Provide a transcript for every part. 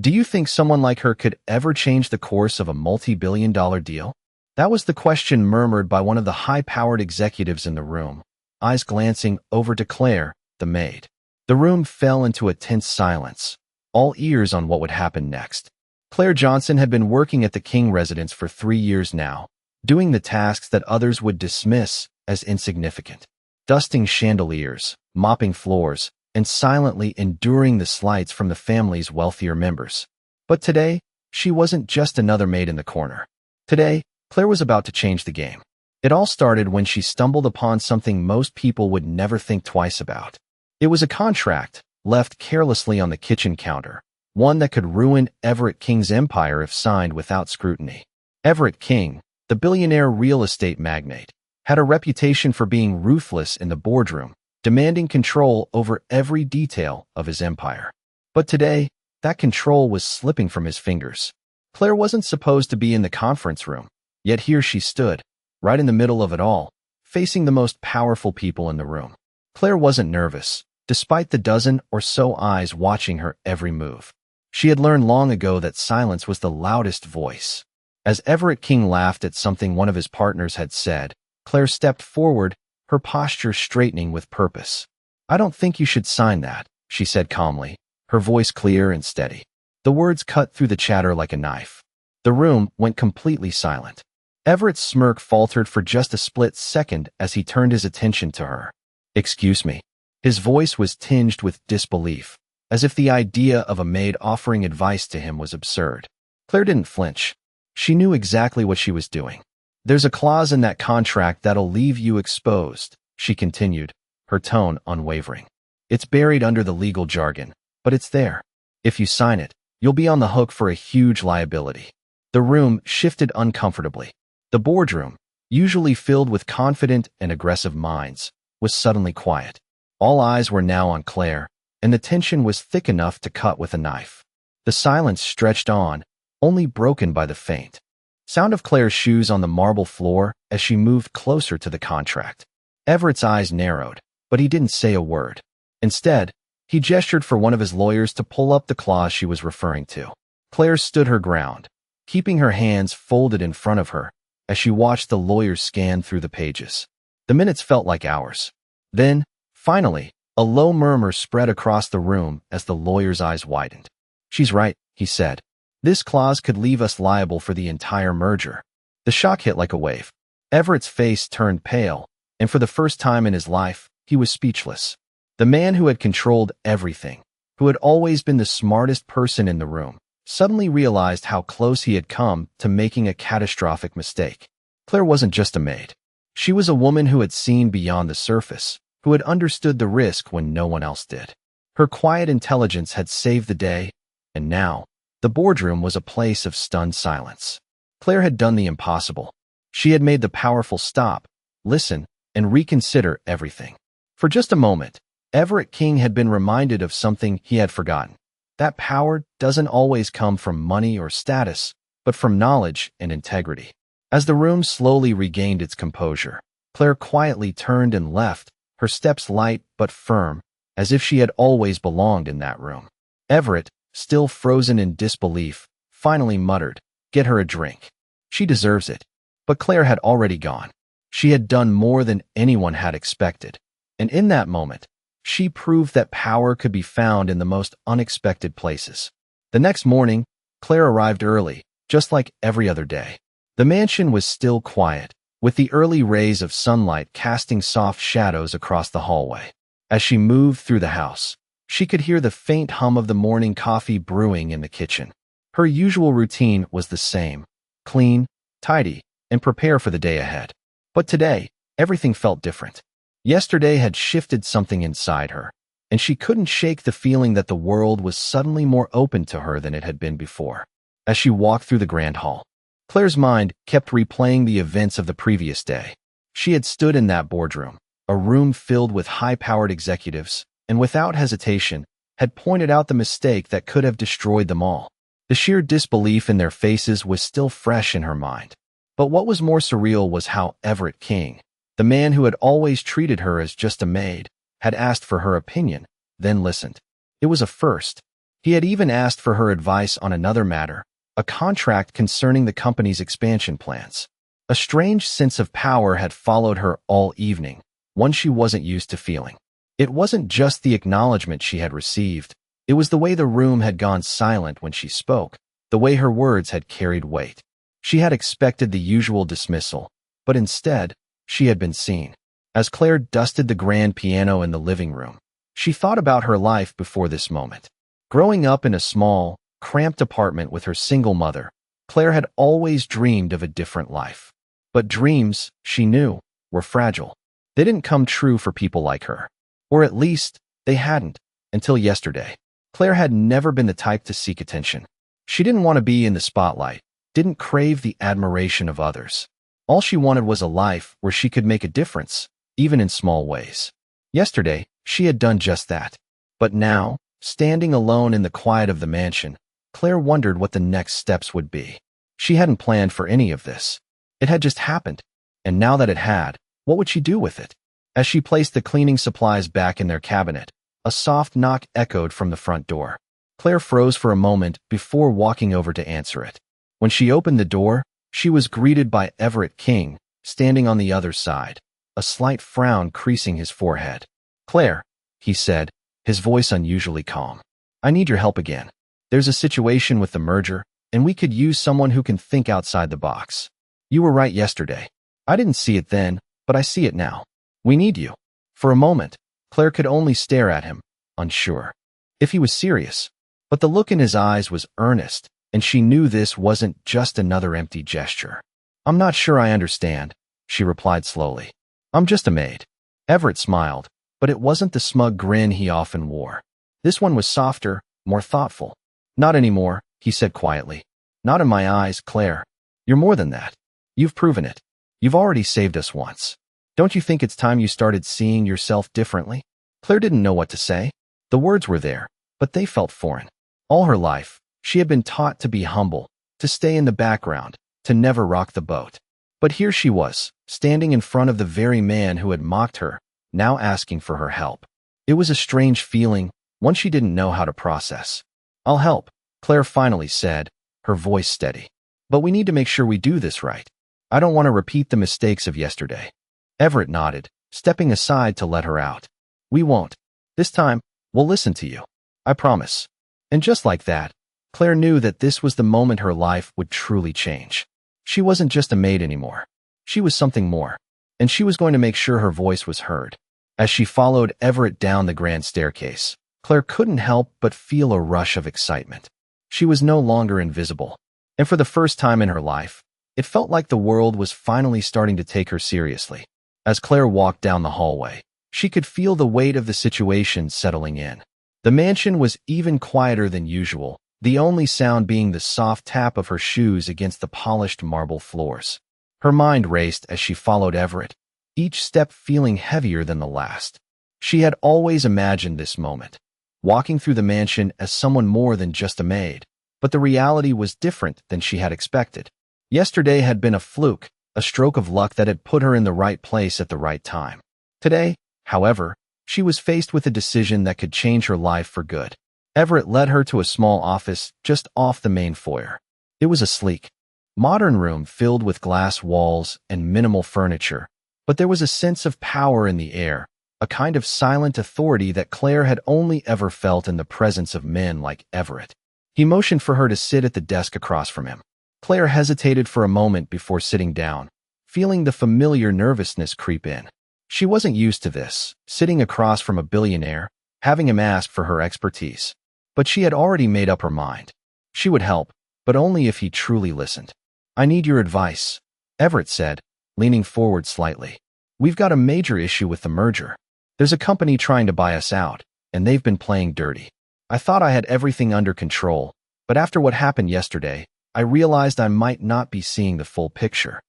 Do you think someone like her could ever change the course of a multi-billion-dollar deal? That was the question murmured by one of the high-powered executives in the room, eyes glancing over to Claire, the maid. The room fell into a tense silence, all ears on what would happen next. Claire Johnson had been working at the King residence for 3 years now, doing the tasks that others would dismiss as insignificant. Dusting chandeliers, mopping floors, and silently enduring the slights from the family's wealthier members. But today, she wasn't just another maid in the corner. Today, Claire was about to change the game. It all started when she stumbled upon something most people would never think twice about. It was a contract, left carelessly on the kitchen counter, one that could ruin Everett King's empire if signed without scrutiny. Everett King, the billionaire real estate magnate, had a reputation for being ruthless in the boardroom, demanding control over every detail of his empire. But today, that control was slipping from his fingers. Claire wasn't supposed to be in the conference room, yet here she stood, right in the middle of it all, facing the most powerful people in the room. Claire wasn't nervous, despite the dozen or so eyes watching her every move. She had learned long ago that silence was the loudest voice. As Everett King laughed at something one of his partners had said, Claire stepped forward, her posture straightening with purpose. "I don't think you should sign that," she said calmly, her voice clear and steady. The words cut through the chatter like a knife. The room went completely silent. Everett's smirk faltered for just a split second as he turned his attention to her. "Excuse me." His voice was tinged with disbelief, as if the idea of a maid offering advice to him was absurd. Claire didn't flinch. She knew exactly what she was doing. "There's a clause in that contract that'll leave you exposed," she continued, her tone unwavering. "It's buried under the legal jargon, but it's there. If you sign it, you'll be on the hook for a huge liability." The room shifted uncomfortably. The boardroom, usually filled with confident and aggressive minds, was suddenly quiet. All eyes were now on Claire, and the tension was thick enough to cut with a knife. The silence stretched on, only broken by the faint sound of Claire's shoes on the marble floor as she moved closer to the contract. Everett's eyes narrowed, but he didn't say a word. Instead, he gestured for one of his lawyers to pull up the clause she was referring to. Claire stood her ground, keeping her hands folded in front of her as she watched the lawyer scan through the pages. The minutes felt like hours. Then, finally, a low murmur spread across the room as the lawyer's eyes widened. "She's right," he said. "This clause could leave us liable for the entire merger." The shock hit like a wave. Everett's face turned pale, and for the first time in his life, he was speechless. The man who had controlled everything, who had always been the smartest person in the room, suddenly realized how close he had come to making a catastrophic mistake. Claire wasn't just a maid. She was a woman who had seen beyond the surface, who had understood the risk when no one else did. Her quiet intelligence had saved the day, and now, the boardroom was a place of stunned silence. Claire had done the impossible. She had made the powerful stop, listen, and reconsider everything. For just a moment, Everett King had been reminded of something he had forgotten. That power doesn't always come from money or status, but from knowledge and integrity. As the room slowly regained its composure, Claire quietly turned and left, her steps light but firm, as if she had always belonged in that room. Everett, still frozen in disbelief, finally muttered, "Get her a drink. She deserves it." But Claire had already gone. She had done more than anyone had expected, and in that moment, she proved that power could be found in the most unexpected places. The next morning, Claire arrived early, just like every other day. The mansion was still quiet, with the early rays of sunlight casting soft shadows across the hallway. As she moved through the house, she could hear the faint hum of the morning coffee brewing in the kitchen. Her usual routine was the same: clean, tidy, and prepare for the day ahead. But today, everything felt different. Yesterday had shifted something inside her, and she couldn't shake the feeling that the world was suddenly more open to her than it had been before. As she walked through the grand hall, Claire's mind kept replaying the events of the previous day. She had stood in that boardroom, a room filled with high-powered executives, and without hesitation, had pointed out the mistake that could have destroyed them all. The sheer disbelief in their faces was still fresh in her mind. But what was more surreal was how Everett King, the man who had always treated her as just a maid, had asked for her opinion, then listened. It was a first. He had even asked for her advice on another matter, a contract concerning the company's expansion plans. A strange sense of power had followed her all evening, one she wasn't used to feeling. It wasn't just the acknowledgement she had received, it was the way the room had gone silent when she spoke, the way her words had carried weight. She had expected the usual dismissal, but instead, she had been seen. As Claire dusted the grand piano in the living room, she thought about her life before this moment. Growing up in a small, cramped apartment with her single mother, Claire had always dreamed of a different life. But dreams, she knew, were fragile. They didn't come true for people like her. Or at least, they hadn't, until yesterday. Claire had never been the type to seek attention. She didn't want to be in the spotlight, didn't crave the admiration of others. All she wanted was a life where she could make a difference, even in small ways. Yesterday, she had done just that. But now, standing alone in the quiet of the mansion, Claire wondered what the next steps would be. She hadn't planned for any of this. It had just happened. And now that it had, what would she do with it? As she placed the cleaning supplies back in their cabinet, a soft knock echoed from the front door. Claire froze for a moment before walking over to answer it. When she opened the door, she was greeted by Everett King, standing on the other side, a slight frown creasing his forehead. "Claire," he said, his voice unusually calm. "I need your help again. There's a situation with the merger, and we could use someone who can think outside the box. You were right yesterday. I didn't see it then, but I see it now. We need you." For a moment, Claire could only stare at him, unsure if he was serious. But the look in his eyes was earnest, and she knew this wasn't just another empty gesture. "I'm not sure I understand," she replied slowly. "I'm just a maid." Everett smiled, but it wasn't the smug grin he often wore. This one was softer, more thoughtful. "Not anymore," he said quietly. "Not in my eyes, Claire. You're more than that. You've proven it. You've already saved us once. Don't you think it's time you started seeing yourself differently?" Claire didn't know what to say. The words were there, but they felt foreign. All her life, she had been taught to be humble, to stay in the background, to never rock the boat. But here she was, standing in front of the very man who had mocked her, now asking for her help. It was a strange feeling, one she didn't know how to process. "I'll help," Claire finally said, her voice steady. "But we need to make sure we do this right. I don't want to repeat the mistakes of yesterday." Everett nodded, stepping aside to let her out. "We won't. This time, we'll listen to you. I promise." And just like that, Claire knew that this was the moment her life would truly change. She wasn't just a maid anymore. She was something more, and she was going to make sure her voice was heard. As she followed Everett down the grand staircase, Claire couldn't help but feel a rush of excitement. She was no longer invisible, and for the first time in her life, it felt like the world was finally starting to take her seriously. As Claire walked down the hallway, she could feel the weight of the situation settling in. The mansion was even quieter than usual, the only sound being the soft tap of her shoes against the polished marble floors. Her mind raced as she followed Everett, each step feeling heavier than the last. She had always imagined this moment, walking through the mansion as someone more than just a maid, but the reality was different than she had expected. Yesterday had been a fluke, a stroke of luck that had put her in the right place at the right time. Today, however, she was faced with a decision that could change her life for good. Everett led her to a small office just off the main foyer. It was a sleek, modern room filled with glass walls and minimal furniture, but there was a sense of power in the air, a kind of silent authority that Claire had only ever felt in the presence of men like Everett. He motioned for her to sit at the desk across from him. Claire hesitated for a moment before sitting down, feeling the familiar nervousness creep in. She wasn't used to this, sitting across from a billionaire, having him ask for her expertise. But she had already made up her mind. She would help, but only if he truly listened. "I need your advice," Everett said, leaning forward slightly. "We've got a major issue with the merger. There's a company trying to buy us out, and they've been playing dirty. I thought I had everything under control, but after what happened yesterday, I realized I might not be seeing the full picture."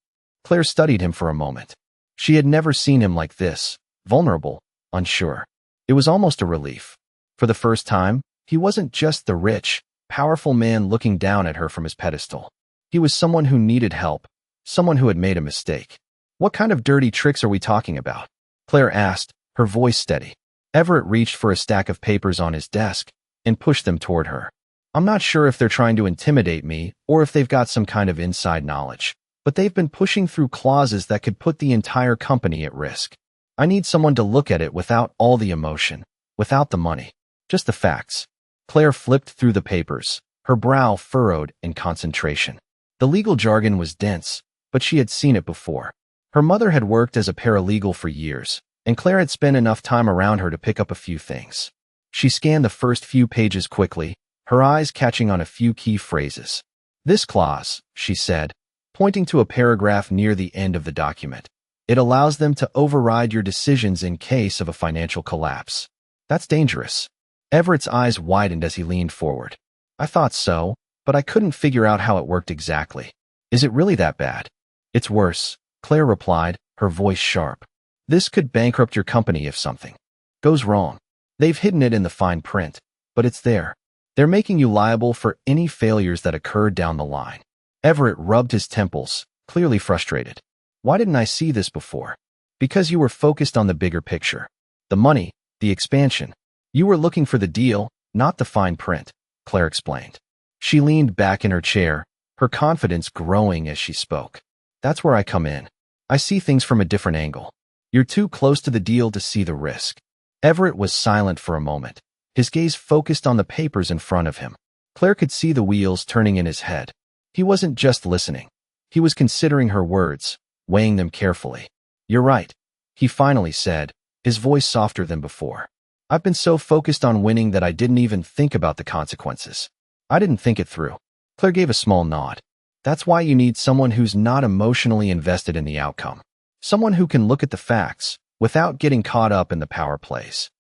Claire studied him for a moment. She had never seen him like this, vulnerable, unsure. It was almost a relief. For the first time, he wasn't just the rich, powerful man looking down at her from his pedestal. He was someone who needed help, someone who had made a mistake. "What kind of dirty tricks are we talking about?" Claire asked, her voice steady. Everett reached for a stack of papers on his desk, and pushed them toward her. I'm not sure if they're trying to intimidate me or if they've got some kind of inside knowledge, but they've been pushing through clauses that could put the entire company at risk. I need someone to look at it without all the emotion, without the money, just the facts. Claire flipped through the papers, her brow furrowed in concentration. The legal jargon was dense, but she had seen it before. Her mother had worked as a paralegal for years, and Claire had spent enough time around her to pick up a few things. She scanned the first few pages quickly, her eyes catching on a few key phrases. This clause, she said, pointing to a paragraph near the end of the document. It allows them to override your decisions in case of a financial collapse. That's dangerous. Everett's eyes widened as he leaned forward. I thought so, but I couldn't figure out how it worked exactly. Is it really that bad? It's worse, Claire replied, her voice sharp. This could bankrupt your company if something goes wrong. They've hidden it in the fine print, but it's there. They're making you liable for any failures that occurred down the line. Everett rubbed his temples, clearly frustrated. Why didn't I see this before? Because you were focused on the bigger picture. The money, the expansion. You were looking for the deal, not the fine print, Claire explained. She leaned back in her chair, her confidence growing as she spoke. That's where I come in. I see things from a different angle. You're too close to the deal to see the risk. Everett was silent for a moment, his gaze focused on the papers in front of him. Claire could see the wheels turning in his head. He wasn't just listening. He was considering her words, weighing them carefully. You're right, he finally said, his voice softer than before. I've been so focused on winning that I didn't even think about the consequences. I didn't think it through. Claire gave a small nod. That's why you need someone who's not emotionally invested in the outcome. Someone who can look at the facts without getting caught up in the power plays.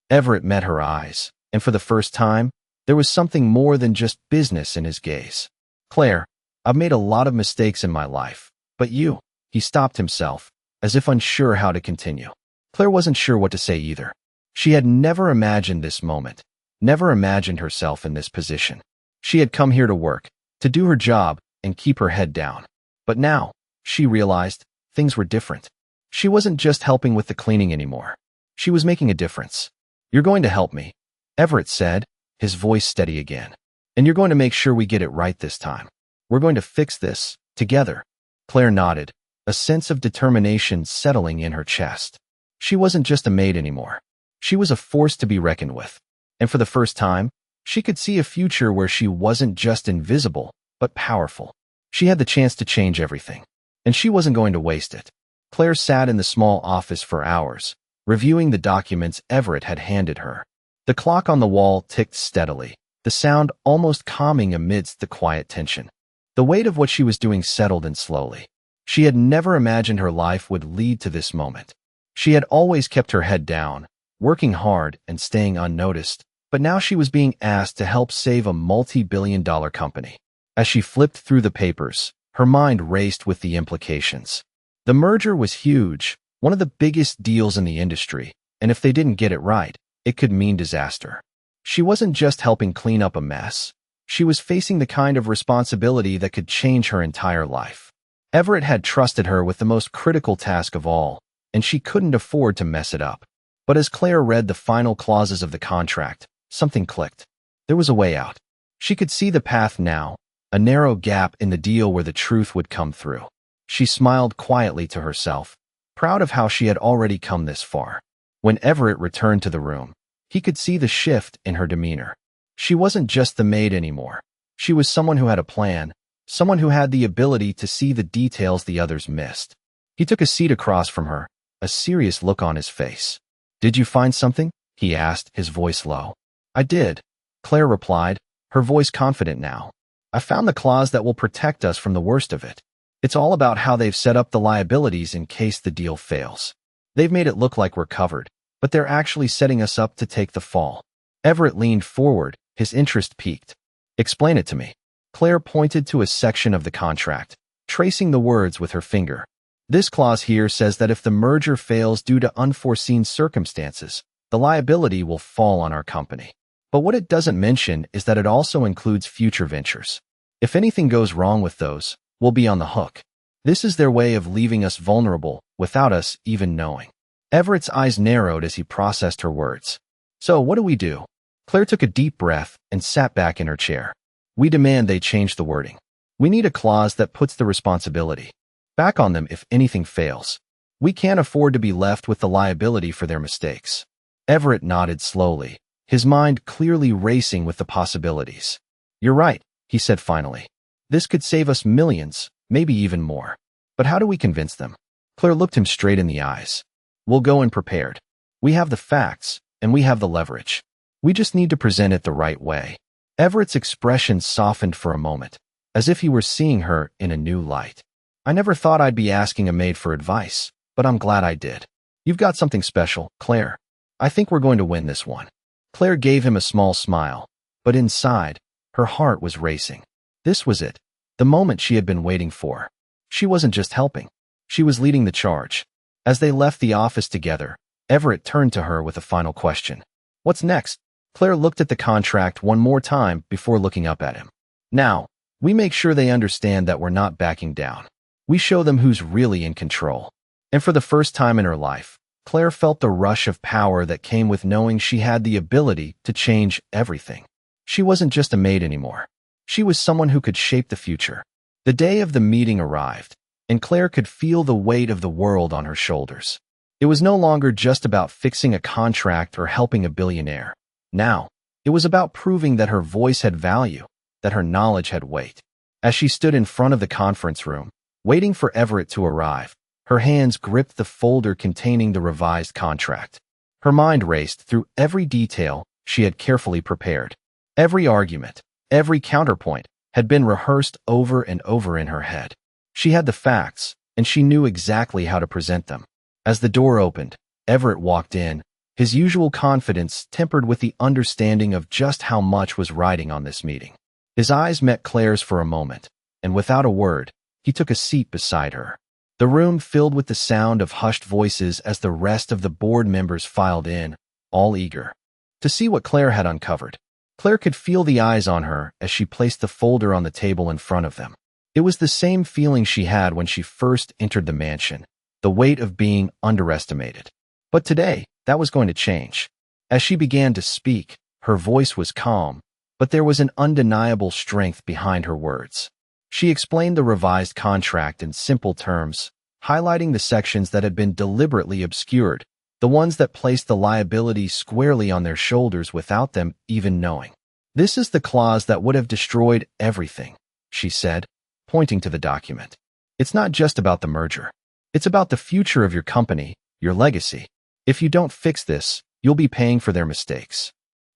Everett met her eyes, and for the first time, there was something more than just business in his gaze. Claire, I've made a lot of mistakes in my life, but you, he stopped himself, as if unsure how to continue. Claire wasn't sure what to say either. She had never imagined this moment, never imagined herself in this position. She had come here to work, to do her job, and keep her head down. But now, she realized, things were different. She wasn't just helping with the cleaning anymore. She was making a difference. You're going to help me, Everett said, his voice steady again. And you're going to make sure we get it right this time. We're going to fix this, together. Claire nodded, a sense of determination settling in her chest. She wasn't just a maid anymore. She was a force to be reckoned with. And for the first time, she could see a future where she wasn't just invisible, but powerful. She had the chance to change everything. And she wasn't going to waste it. Claire sat in the small office for hours, reviewing the documents Everett had handed her. The clock on the wall ticked steadily, the sound almost calming amidst the quiet tension. The weight of what she was doing settled in slowly. She had never imagined her life would lead to this moment. She had always kept her head down, working hard and staying unnoticed, but now she was being asked to help save a multi-billion-dollar company. As she flipped through the papers, her mind raced with the implications. The merger was huge, one of the biggest deals in the industry, and if they didn't get it right, it could mean disaster. She wasn't just helping clean up a mess. She was facing the kind of responsibility that could change her entire life. Everett had trusted her with the most critical task of all, and she couldn't afford to mess it up. But as Claire read the final clauses of the contract, something clicked. There was a way out. She could see the path now, a narrow gap in the deal where the truth would come through. She smiled quietly to herself, proud of how she had already come this far. When Everett returned to the room, he could see the shift in her demeanor. She wasn't just the maid anymore. She was someone who had a plan, someone who had the ability to see the details the others missed. He took a seat across from her, a serious look on his face. Did you find something? He asked, his voice low. I did, Claire replied, her voice confident now. I found the clause that will protect us from the worst of it. It's all about how they've set up the liabilities in case the deal fails. They've made it look like we're covered, but they're actually setting us up to take the fall. Everett leaned forward, his interest piqued. Explain it to me. Claire pointed to a section of the contract, tracing the words with her finger. This clause here says that if the merger fails due to unforeseen circumstances, the liability will fall on our company. But what it doesn't mention is that it also includes future ventures. If anything goes wrong with those, we'll be on the hook. This is their way of leaving us vulnerable without us even knowing. Everett's eyes narrowed as he processed her words. So what do we do? Claire took a deep breath and sat back in her chair. We demand they change the wording. We need a clause that puts the responsibility back on them if anything fails. We can't afford to be left with the liability for their mistakes. Everett nodded slowly, his mind clearly racing with the possibilities. You're right, he said finally. This could save us millions, maybe even more. But how do we convince them? Claire looked him straight in the eyes. We'll go in prepared. We have the facts, and we have the leverage. We just need to present it the right way. Everett's expression softened for a moment, as if he were seeing her in a new light. I never thought I'd be asking a maid for advice, but I'm glad I did. You've got something special, Claire. I think we're going to win this one. Claire gave him a small smile, but inside, her heart was racing. This was it, the moment she had been waiting for. She wasn't just helping. She was leading the charge. As they left the office together, Everett turned to her with a final question. What's next? Claire looked at the contract one more time before looking up at him. Now, we make sure they understand that we're not backing down. We show them who's really in control. And for the first time in her life, Claire felt the rush of power that came with knowing she had the ability to change everything. She wasn't just a maid anymore. She was someone who could shape the future. The day of the meeting arrived, and Claire could feel the weight of the world on her shoulders. It was no longer just about fixing a contract or helping a billionaire. Now, it was about proving that her voice had value, that her knowledge had weight. As she stood in front of the conference room, waiting for Everett to arrive, her hands gripped the folder containing the revised contract. Her mind raced through every detail she had carefully prepared. Every argument, every counterpoint had been rehearsed over and over in her head. She had the facts, and she knew exactly how to present them. As the door opened, Everett walked in, his usual confidence tempered with the understanding of just how much was riding on this meeting. His eyes met Claire's for a moment, and without a word, he took a seat beside her. The room filled with the sound of hushed voices as the rest of the board members filed in, all eager to see what Claire had uncovered. Claire could feel the eyes on her as she placed the folder on the table in front of them. It was the same feeling she had when she first entered the mansion, the weight of being underestimated. But today, that was going to change. As she began to speak, her voice was calm, but there was an undeniable strength behind her words. She explained the revised contract in simple terms, highlighting the sections that had been deliberately obscured, the ones that placed the liability squarely on their shoulders without them even knowing. This is the clause that would have destroyed everything, she said, pointing to the document. It's not just about the merger. It's about the future of your company, your legacy. If you don't fix this, you'll be paying for their mistakes.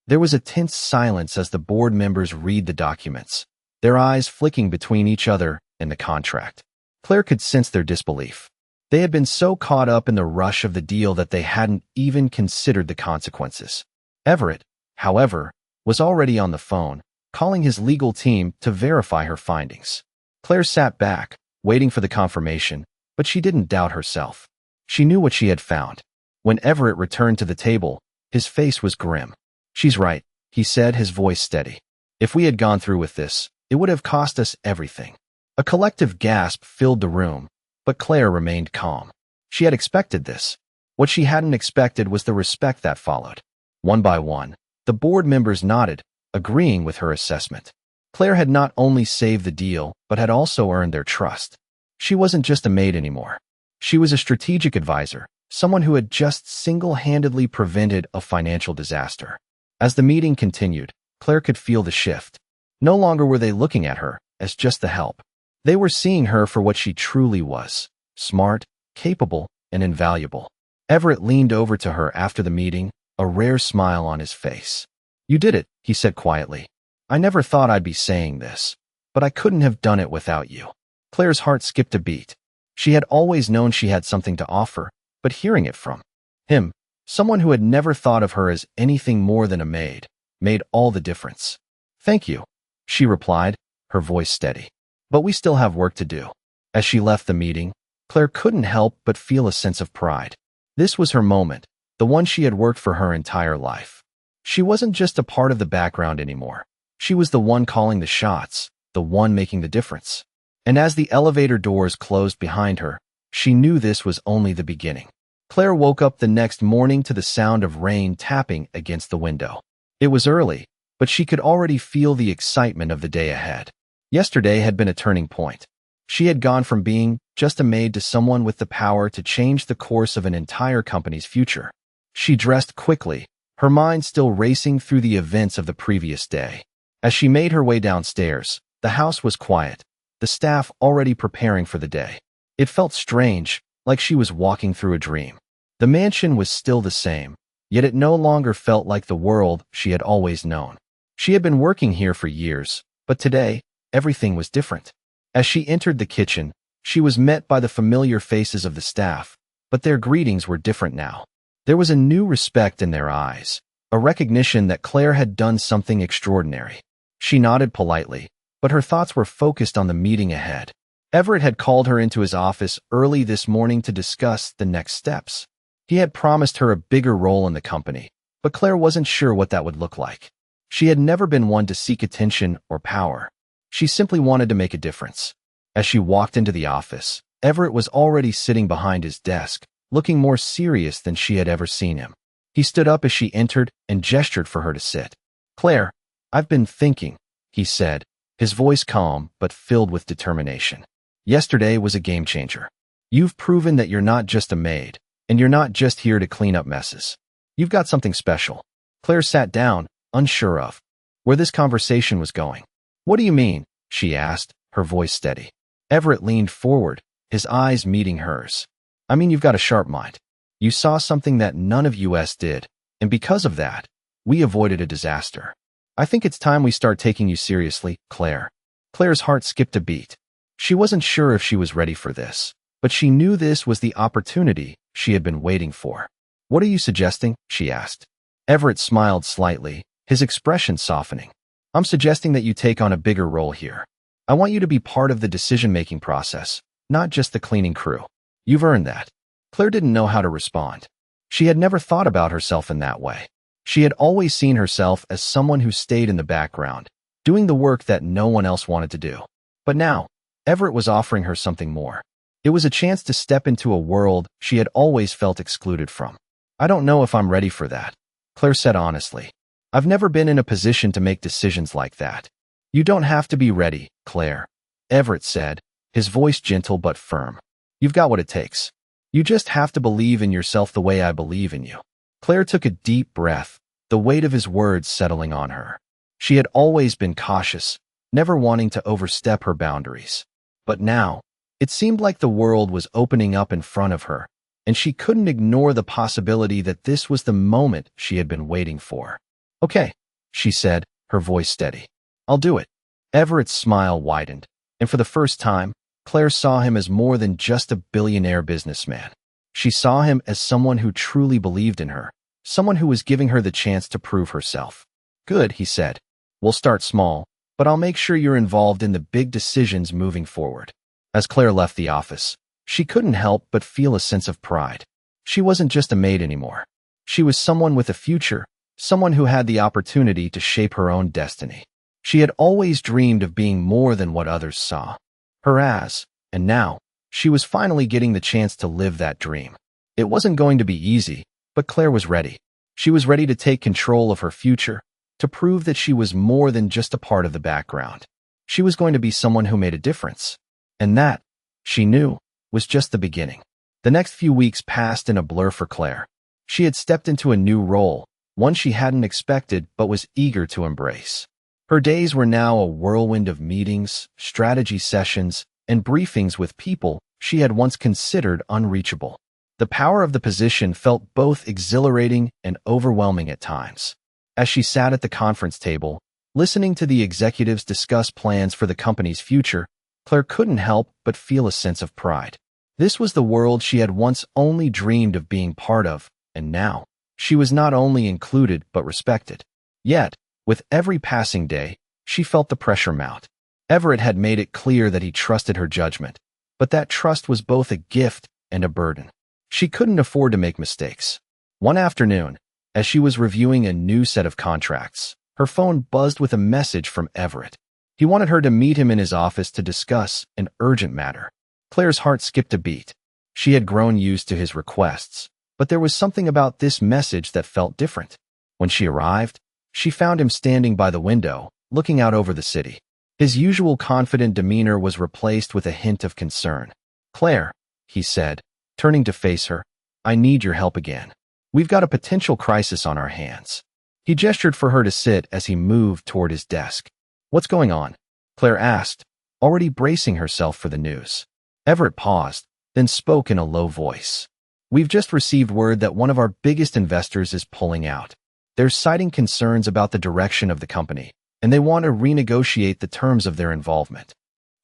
There was a tense silence as the board members read the documents, their eyes flicking between each other and the contract. Claire could sense their disbelief. They had been so caught up in the rush of the deal that they hadn't even considered the consequences. Everett, however, was already on the phone, calling his legal team to verify her findings. Claire sat back, waiting for the confirmation, but she didn't doubt herself. She knew what she had found. When Everett returned to the table, his face was grim. She's right, he said, his voice steady. If we had gone through with this, it would have cost us everything. A collective gasp filled the room, but Claire remained calm. She had expected this. What she hadn't expected was the respect that followed. One by one, the board members nodded, agreeing with her assessment. Claire had not only saved the deal, but had also earned their trust. She wasn't just a maid anymore. She was a strategic advisor, someone who had just single-handedly prevented a financial disaster. As the meeting continued, Claire could feel the shift. No longer were they looking at her as just the help. They were seeing her for what she truly was, smart, capable, and invaluable. Everett leaned over to her after the meeting, a rare smile on his face. You did it, he said quietly. I never thought I'd be saying this, but I couldn't have done it without you. Claire's heart skipped a beat. She had always known she had something to offer, but hearing it from him, someone who had never thought of her as anything more than a maid, made all the difference. Thank you, she replied, her voice steady. But we still have work to do. As she left the meeting, Claire couldn't help but feel a sense of pride. This was her moment, the one she had worked for her entire life. She wasn't just a part of the background anymore. She was the one calling the shots, the one making the difference. And as the elevator doors closed behind her, she knew this was only the beginning. Claire woke up the next morning to the sound of rain tapping against the window. It was early, but she could already feel the excitement of the day ahead. Yesterday had been a turning point. She had gone from being just a maid to someone with the power to change the course of an entire company's future. She dressed quickly, her mind still racing through the events of the previous day. As she made her way downstairs, the house was quiet, the staff already preparing for the day. It felt strange, like she was walking through a dream. The mansion was still the same, yet it no longer felt like the world she had always known. She had been working here for years, but today, everything was different. As she entered the kitchen, she was met by the familiar faces of the staff, but their greetings were different now. There was a new respect in their eyes, a recognition that Claire had done something extraordinary. She nodded politely, but her thoughts were focused on the meeting ahead. Everett had called her into his office early this morning to discuss the next steps. He had promised her a bigger role in the company, but Claire wasn't sure what that would look like. She had never been one to seek attention or power. She simply wanted to make a difference. As she walked into the office, Everett was already sitting behind his desk, looking more serious than she had ever seen him. He stood up as she entered and gestured for her to sit. "Claire, I've been thinking," he said, his voice calm but filled with determination. "Yesterday was a game changer. You've proven that you're not just a maid, and you're not just here to clean up messes. You've got something special." Claire sat down, unsure of where this conversation was going. "What do you mean?" she asked, her voice steady. Everett leaned forward, his eyes meeting hers. "I mean, you've got a sharp mind. You saw something that none of us did, and because of that, we avoided a disaster. I think it's time we start taking you seriously, Claire." Claire's heart skipped a beat. She wasn't sure if she was ready for this, but she knew this was the opportunity she had been waiting for. "What are you suggesting?" she asked. Everett smiled slightly, his expression softening. "I'm suggesting that you take on a bigger role here. I want you to be part of the decision-making process, not just the cleaning crew. You've earned that." Claire didn't know how to respond. She had never thought about herself in that way. She had always seen herself as someone who stayed in the background, doing the work that no one else wanted to do. But now, Everett was offering her something more. It was a chance to step into a world she had always felt excluded from. "I don't know if I'm ready for that," Claire said honestly. "I've never been in a position to make decisions like that." "You don't have to be ready, Claire," Everett said, his voice gentle but firm. "You've got what it takes. You just have to believe in yourself the way I believe in you." Claire took a deep breath, the weight of his words settling on her. She had always been cautious, never wanting to overstep her boundaries. But now, it seemed like the world was opening up in front of her, and she couldn't ignore the possibility that this was the moment she had been waiting for. "Okay," she said, her voice steady. "I'll do it." Everett's smile widened, and for the first time, Claire saw him as more than just a billionaire businessman. She saw him as someone who truly believed in her, someone who was giving her the chance to prove herself. "Good," he said. "We'll start small, but I'll make sure you're involved in the big decisions moving forward." As Claire left the office, she couldn't help but feel a sense of pride. She wasn't just a maid anymore. She was someone with a future, someone who had the opportunity to shape her own destiny. She had always dreamed of being more than what others saw her as, and now, she was finally getting the chance to live that dream. It wasn't going to be easy, but Claire was ready. She was ready to take control of her future, to prove that she was more than just a part of the background. She was going to be someone who made a difference. And that, she knew, was just the beginning. The next few weeks passed in a blur for Claire. She had stepped into a new role, one she hadn't expected but was eager to embrace. Her days were now a whirlwind of meetings, strategy sessions, and briefings with people she had once considered unreachable. The power of the position felt both exhilarating and overwhelming at times. As she sat at the conference table, listening to the executives discuss plans for the company's future, Claire couldn't help but feel a sense of pride. This was the world she had once only dreamed of being part of, and now, she was not only included but respected. Yet, with every passing day, she felt the pressure mount. Everett had made it clear that he trusted her judgment, but that trust was both a gift and a burden. She couldn't afford to make mistakes. One afternoon, as she was reviewing a new set of contracts, her phone buzzed with a message from Everett. He wanted her to meet him in his office to discuss an urgent matter. Claire's heart skipped a beat. She had grown used to his requests, but there was something about this message that felt different. When she arrived, She found him standing by the window, looking out over the city. His usual confident demeanor was replaced with a hint of concern. "Claire," he said, turning to face her, "I need your help again. We've got a potential crisis on our hands." He gestured for her to sit as he moved toward his desk. "What's going on?" Claire asked, already bracing herself for the news. Everett paused, then spoke in a low voice. "We've just received word that one of our biggest investors is pulling out. They're citing concerns about the direction of the company, and they want to renegotiate the terms of their involvement."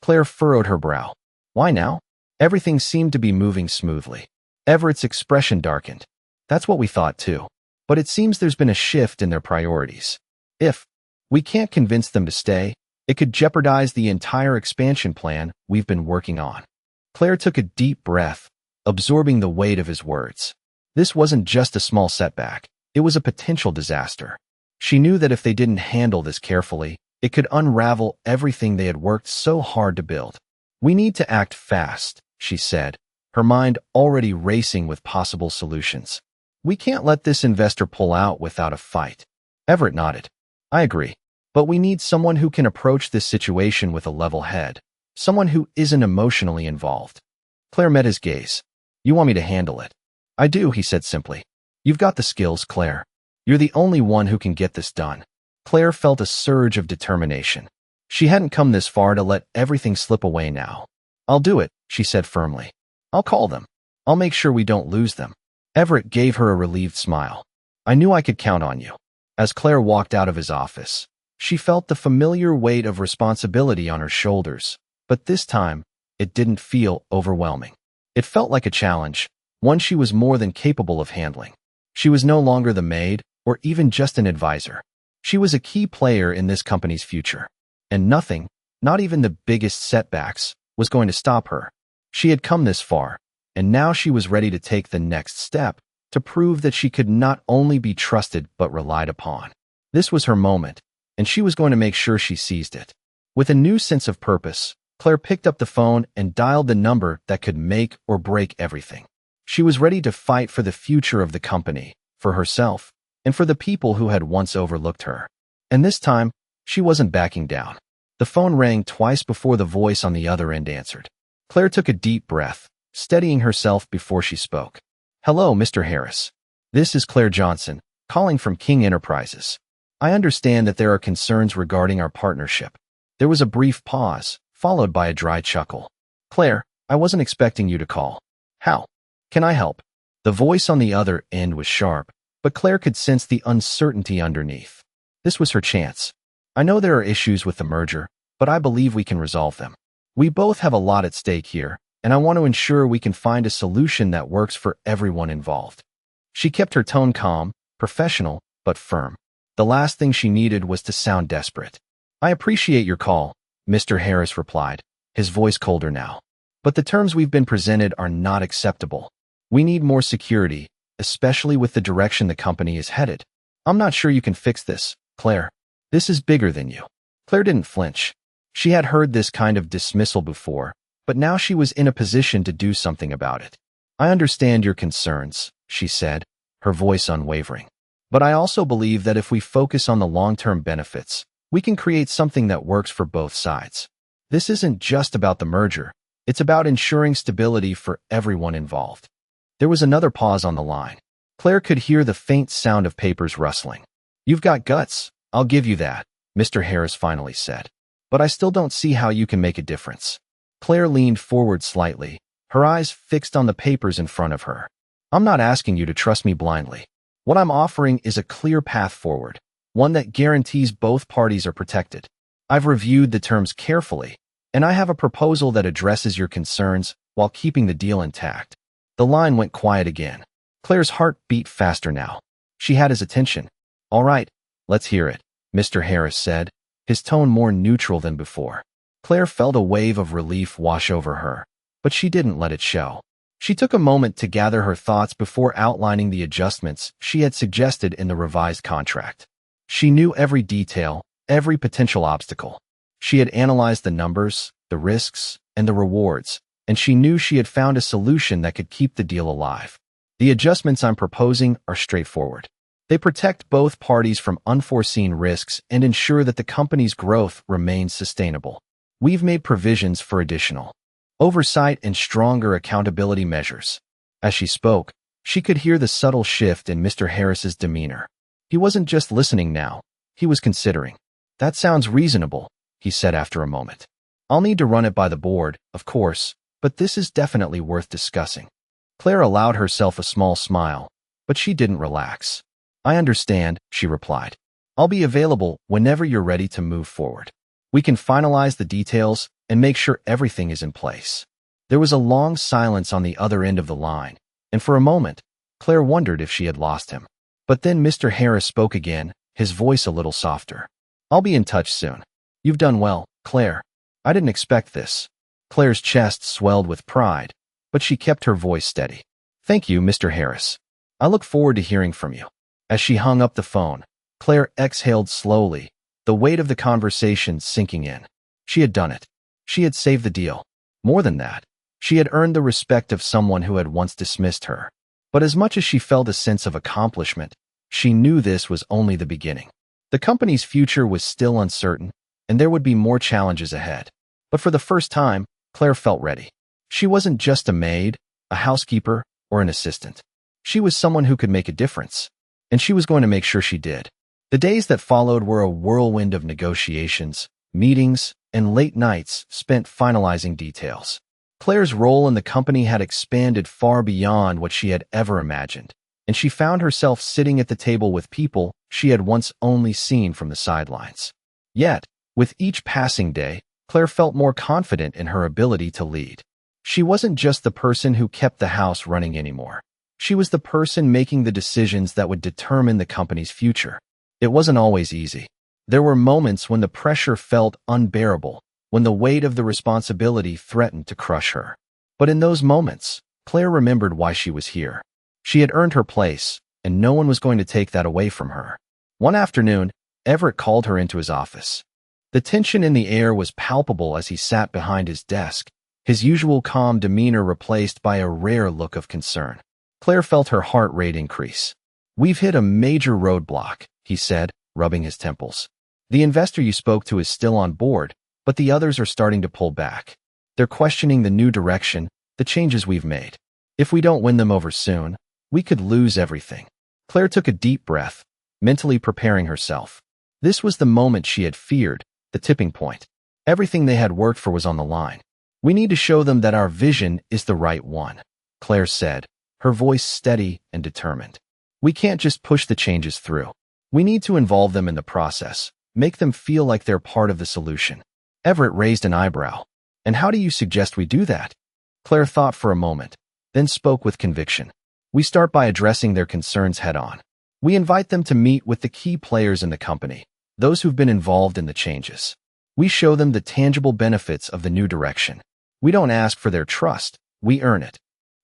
Claire furrowed her brow. "Why now?" Everything seemed to be moving smoothly. Everett's expression darkened. "That's what we thought too. But it seems there's been a shift in their priorities. If we can't convince them to stay, it could jeopardize the entire expansion plan we've been working on." Claire took a deep breath, absorbing the weight of his words. This wasn't just a small setback. It was a potential disaster. She knew that if they didn't handle this carefully, it could unravel everything they had worked so hard to build. "We need to act fast," she said, her mind already racing with possible solutions. "We can't let this investor pull out without a fight." Everett nodded. "I agree. But we need someone who can approach this situation with a level head, someone who isn't emotionally involved." Claire met his gaze. "You want me to handle it?" "I do," he said simply. "You've got the skills, Claire. You're the only one who can get this done." Claire felt a surge of determination. She hadn't come this far to let everything slip away now. "I'll do it," she said firmly. "I'll call them. I'll make sure we don't lose them." Everett gave her a relieved smile. "I knew I could count on you." As Claire walked out of his office, she felt the familiar weight of responsibility on her shoulders, but this time, it didn't feel overwhelming. It felt like a challenge, one she was more than capable of handling. She was no longer the maid, or even just an advisor. She was a key player in this company's future, and nothing, not even the biggest setbacks, was going to stop her. She had come this far, and now she was ready to take the next step, to prove that she could not only be trusted but relied upon. This was her moment, and she was going to make sure she seized it. With a new sense of purpose, Claire picked up the phone and dialed the number that could make or break everything. She was ready to fight for the future of the company, for herself, and for the people who had once overlooked her. And this time, she wasn't backing down. The phone rang twice before the voice on the other end answered. Claire took a deep breath, steadying herself before she spoke. "Hello, Mr. Harris. This is Claire Johnson, calling from King Enterprises. I understand that there are concerns regarding our partnership." There was a brief pause, followed by a dry chuckle. "Claire, I wasn't expecting you to call. How can I help?" The voice on the other end was sharp, but Claire could sense the uncertainty underneath. This was her chance. "I know there are issues with the merger, but I believe we can resolve them. We both have a lot at stake here, and I want to ensure we can find a solution that works for everyone involved." She kept her tone calm, professional, but firm. The last thing she needed was to sound desperate. "I appreciate your call," Mr. Harris replied, his voice colder now. "But the terms we've been presented are not acceptable. We need more security, especially with the direction the company is headed." "I'm not sure you can fix this, Claire. This is bigger than you." Claire didn't flinch. She had heard this kind of dismissal before, but now she was in a position to do something about it. "I understand your concerns," she said, her voice unwavering. "But I also believe that if we focus on the long-term benefits, we can create something that works for both sides. This isn't just about the merger. It's about ensuring stability for everyone involved." There was another pause on the line. Claire could hear the faint sound of papers rustling. "You've got guts, I'll give you that," Mr. Harris finally said. "But I still don't see how you can make a difference." Claire leaned forward slightly, her eyes fixed on the papers in front of her. "I'm not asking you to trust me blindly. What I'm offering is a clear path forward, one that guarantees both parties are protected. I've reviewed the terms carefully, and I have a proposal that addresses your concerns while keeping the deal intact." The line went quiet again. Claire's heart beat faster now. She had his attention. "All right, let's hear it," Mr. Harris said, his tone more neutral than before. Claire felt a wave of relief wash over her, but she didn't let it show. She took a moment to gather her thoughts before outlining the adjustments she had suggested in the revised contract. She knew every detail, every potential obstacle. She had analyzed the numbers, the risks, and the rewards, and she knew she had found a solution that could keep the deal alive. "The adjustments I'm proposing are straightforward. They protect both parties from unforeseen risks and ensure that the company's growth remains sustainable. We've made provisions for additional oversight and stronger accountability measures. As she spoke, she could hear the subtle shift in Mr. Harris's demeanor. He wasn't just listening now, he was considering. That sounds reasonable, he said after a moment. I'll need to run it by the board, of course, but this is definitely worth discussing. Claire allowed herself a small smile, but she didn't relax. I understand, she replied. I'll be available whenever you're ready to move forward. We can finalize the details and make sure everything is in place. There was a long silence on the other end of the line, and for a moment, Claire wondered if she had lost him. But then Mr. Harris spoke again, his voice a little softer. I'll be in touch soon. You've done well, Claire. I didn't expect this. Claire's chest swelled with pride, but she kept her voice steady. Thank you, Mr. Harris. I look forward to hearing from you. As she hung up the phone, Claire exhaled slowly, the weight of the conversation sinking in. She had done it. She had saved the deal. More than that, she had earned the respect of someone who had once dismissed her. But as much as she felt a sense of accomplishment, she knew this was only the beginning. The company's future was still uncertain, and there would be more challenges ahead. But for the first time, Claire felt ready. She wasn't just a maid, a housekeeper, or an assistant. She was someone who could make a difference, and she was going to make sure she did. The days that followed were a whirlwind of negotiations, meetings, and late nights spent finalizing details. Claire's role in the company had expanded far beyond what she had ever imagined, and she found herself sitting at the table with people she had once only seen from the sidelines. Yet, with each passing day, Claire felt more confident in her ability to lead. She wasn't just the person who kept the house running anymore. She was the person making the decisions that would determine the company's future. It wasn't always easy. There were moments when the pressure felt unbearable, when the weight of the responsibility threatened to crush her. But in those moments, Claire remembered why she was here. She had earned her place, and no one was going to take that away from her. One afternoon, Everett called her into his office. The tension in the air was palpable as he sat behind his desk, his usual calm demeanor replaced by a rare look of concern. Claire felt her heart rate increase. We've hit a major roadblock, he said, rubbing his temples. The investor you spoke to is still on board, but the others are starting to pull back. They're questioning the new direction, the changes we've made. If we don't win them over soon, we could lose everything. Claire took a deep breath, mentally preparing herself. This was the moment she had feared, the tipping point. Everything they had worked for was on the line. We need to show them that our vision is the right one, Claire said, her voice steady and determined. We can't just push the changes through. We need to involve them in the process, make them feel like they're part of the solution. Everett raised an eyebrow. And how do you suggest we do that? Claire thought for a moment, then spoke with conviction. We start by addressing their concerns head-on. We invite them to meet with the key players in the company, those who've been involved in the changes. We show them the tangible benefits of the new direction. We don't ask for their trust, we earn it.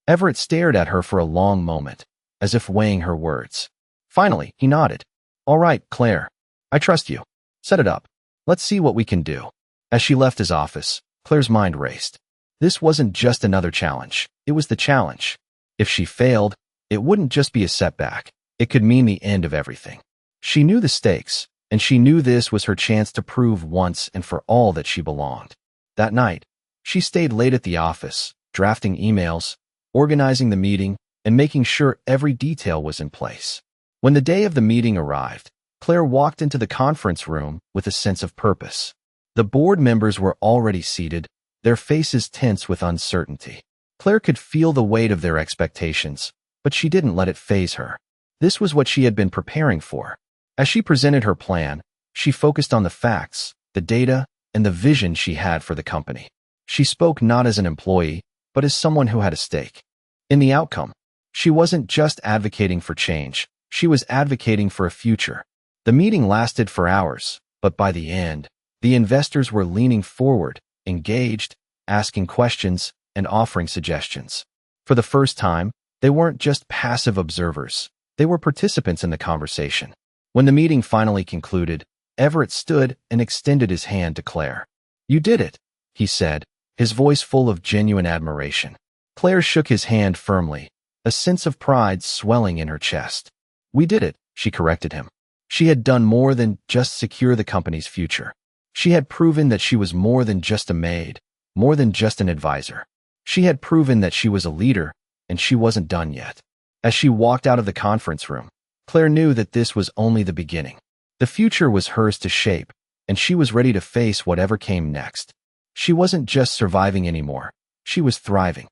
Everett stared at her for a long moment, as if weighing her words. Finally, he nodded. All right, Claire. I trust you. Set it up. Let's see what we can do. As she left his office, Claire's mind raced. This wasn't just another challenge. It was the challenge. If she failed, it wouldn't just be a setback. It could mean the end of everything. She knew the stakes, and she knew this was her chance to prove once and for all that she belonged. That night, she stayed late at the office, drafting emails, organizing the meeting, and making sure every detail was in place. When the day of the meeting arrived, Claire walked into the conference room with a sense of purpose. The board members were already seated, their faces tense with uncertainty. Claire could feel the weight of their expectations, but she didn't let it faze her. This was what she had been preparing for. As she presented her plan, she focused on the facts, the data, and the vision she had for the company. She spoke not as an employee, but as someone who had a stake in the outcome. She wasn't just advocating for change, she was advocating for a future. The meeting lasted for hours, but by the end, the investors were leaning forward, engaged, asking questions, and offering suggestions. For the first time, they weren't just passive observers, they were participants in the conversation. When the meeting finally concluded, Everett stood and extended his hand to Claire. You did it, he said, his voice full of genuine admiration. Claire shook his hand firmly, a sense of pride swelling in her chest. We did it, she corrected him. She had done more than just secure the company's future. She had proven that she was more than just a maid, more than just an advisor. She had proven that she was a leader, and she wasn't done yet. As she walked out of the conference room, Claire knew that this was only the beginning. The future was hers to shape, and she was ready to face whatever came next. She wasn't just surviving anymore. She was thriving.